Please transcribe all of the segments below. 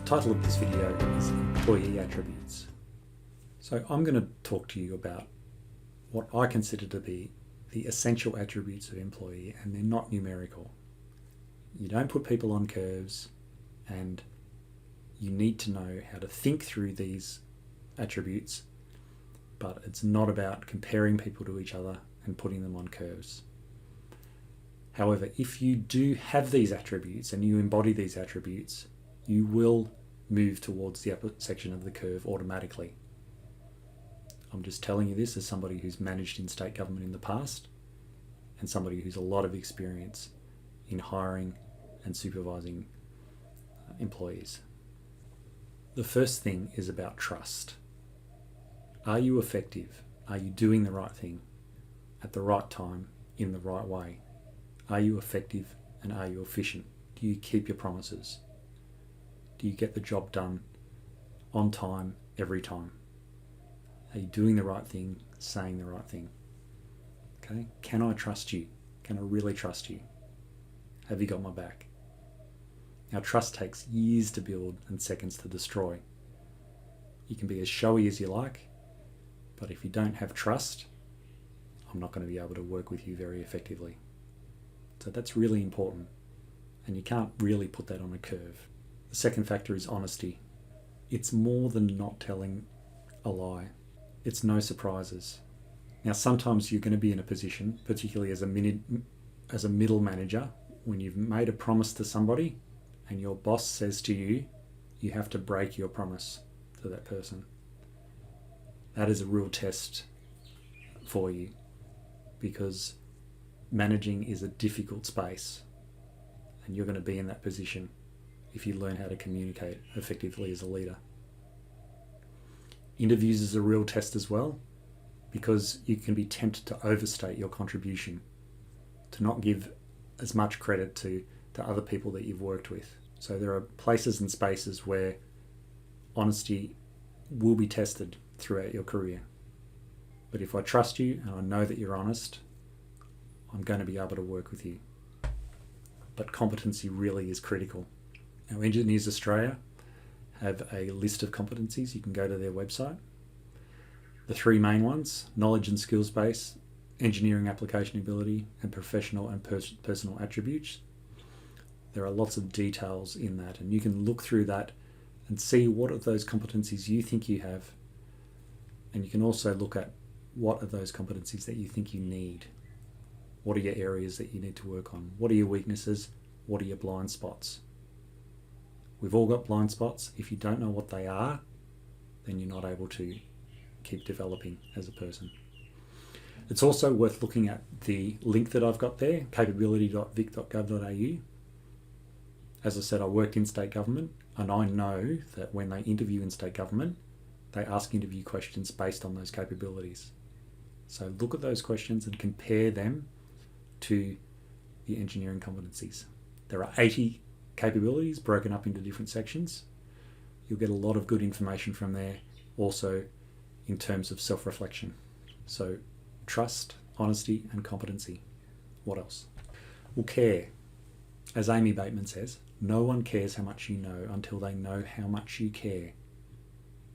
title of this video is Employee Attributes. So I'm going to talk to you about what I consider to be the essential attributes of employee, and they're not numerical. You don't put people on curves, and you need to know how to think through these attributes, but it's not about comparing people to each other and putting them on curves. However, if you do have these attributes and you embody these attributes, you will move towards the upper section of the curve automatically. I'm just telling you this as somebody who's managed in state government in the past and somebody who's a lot of experience in hiring and supervising employees. The first thing is about trust. Are you effective? Are you doing the right thing at the right time in the right way? Are you effective and are you efficient? Do you keep your promises? Do you get the job done on time every time? Are you doing the right thing, saying the right thing? Okay, can I trust you? Can I really trust you? Have you got my back? Now, trust takes years to build and seconds to destroy. You can be as showy as you like, but if you don't have trust, I'm not going to be able to work with you very effectively. So that's really important, and you can't really put that on a curve. The second factor is honesty. It's more than not telling a lie. It's no surprises. Now, sometimes you're going to be in a position, particularly as a middle manager, when you've made a promise to somebody and your boss says to you, you have to break your promise to that person. That is a real test for you, because managing is a difficult space, and you're going to be in that position if you learn how to communicate effectively as a leader. Interviews is a real test as well, because you can be tempted to overstate your contribution, to not give as much credit to other people that you've worked with. So there are places and spaces where honesty will be tested throughout your career. But if I trust you and I know that you're honest, I'm going to be able to work with you. But competency really is critical. Now, Engineers Australia have a list of competencies. You can go to their website. The three main ones: knowledge and skills base, engineering application ability, and professional and personal attributes. There are lots of details in that, and you can look through that and see what of those competencies you think you have, and you can also look at what are those competencies that you think you need. What are your areas that you need to work on? What are your weaknesses? What are your blind spots? We've all got blind spots. If you don't know what they are, then you're not able to keep developing as a person. It's also worth looking at the link that I've got there, capability.vic.gov.au. As I said, I worked in state government, and I know that when they interview in state government, they ask interview questions based on those capabilities. So look at those questions and compare them to the engineering competencies. There are 80 capabilities broken up into different sections. You'll get a lot of good information from there, also in terms of self-reflection. So trust, honesty, and competency. What else? Well, care. As Amy Bateman says, no one cares how much you know until they know how much you care.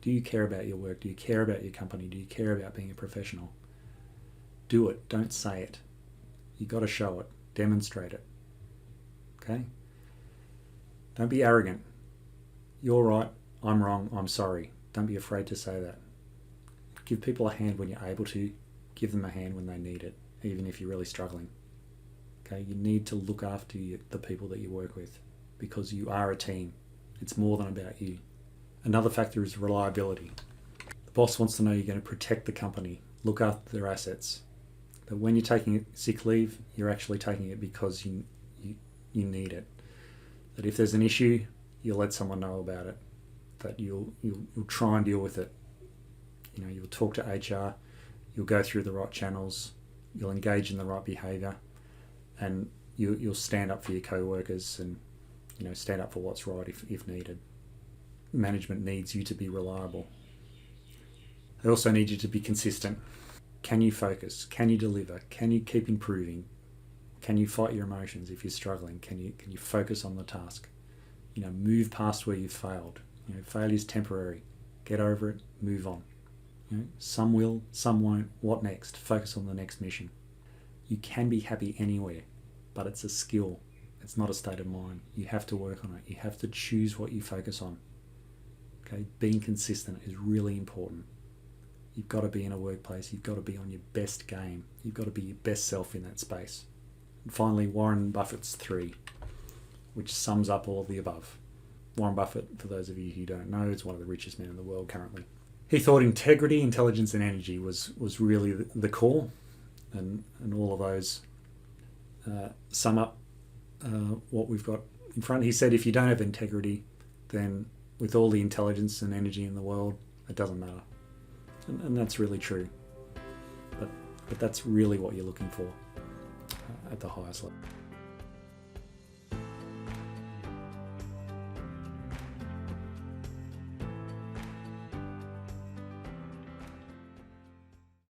Do you care about your work? Do you care about your company? Do you care about being a professional? Do it. Don't say it. You've got to show it. Demonstrate it. Okay? Don't be arrogant. You're right. I'm wrong. I'm sorry. Don't be afraid to say that. Give people a hand when you're able to. Give them a hand when they need it, even if you're really struggling. Okay? You need to look after the people that you work with, because you are a team. It's more than about you. Another factor is reliability. The boss wants to know you're going to protect the company, look after their assets. That when you're taking sick leave, you're actually taking it because you need it. That if there's an issue, you'll let someone know about it. That you'll try and deal with it. You know, you'll talk to HR, you'll go through the right channels, you'll engage in the right behaviour, and you'll stand up for your co-workers and, you know, stand up for what's right if needed. Management needs you to be reliable. They also need you to be consistent. Can you focus? Can you deliver? Can you keep improving? Can you fight your emotions if you're struggling? Can you focus on the task? Move past where you've failed. Failure's temporary. Get over it, move on. Some will, some won't. What next? Focus on the next mission. You can be happy anywhere, but it's a skill. It's not a state of mind. You have to work on it. You have to choose what you focus on. Okay, being consistent is really important. You've got to be in a workplace. You've got to be on your best game. You've got to be your best self in that space. And finally, Warren Buffett's 3, which sums up all of the above. Warren Buffett, for those of you who don't know, is one of the richest men in the world currently. He thought integrity, intelligence, and energy was really the core, and all of those sum up what we've got in front. He said, if you don't have integrity, then with all the intelligence and energy in the world, it doesn't matter. And that's really true. But that's really what you're looking for at the highest level.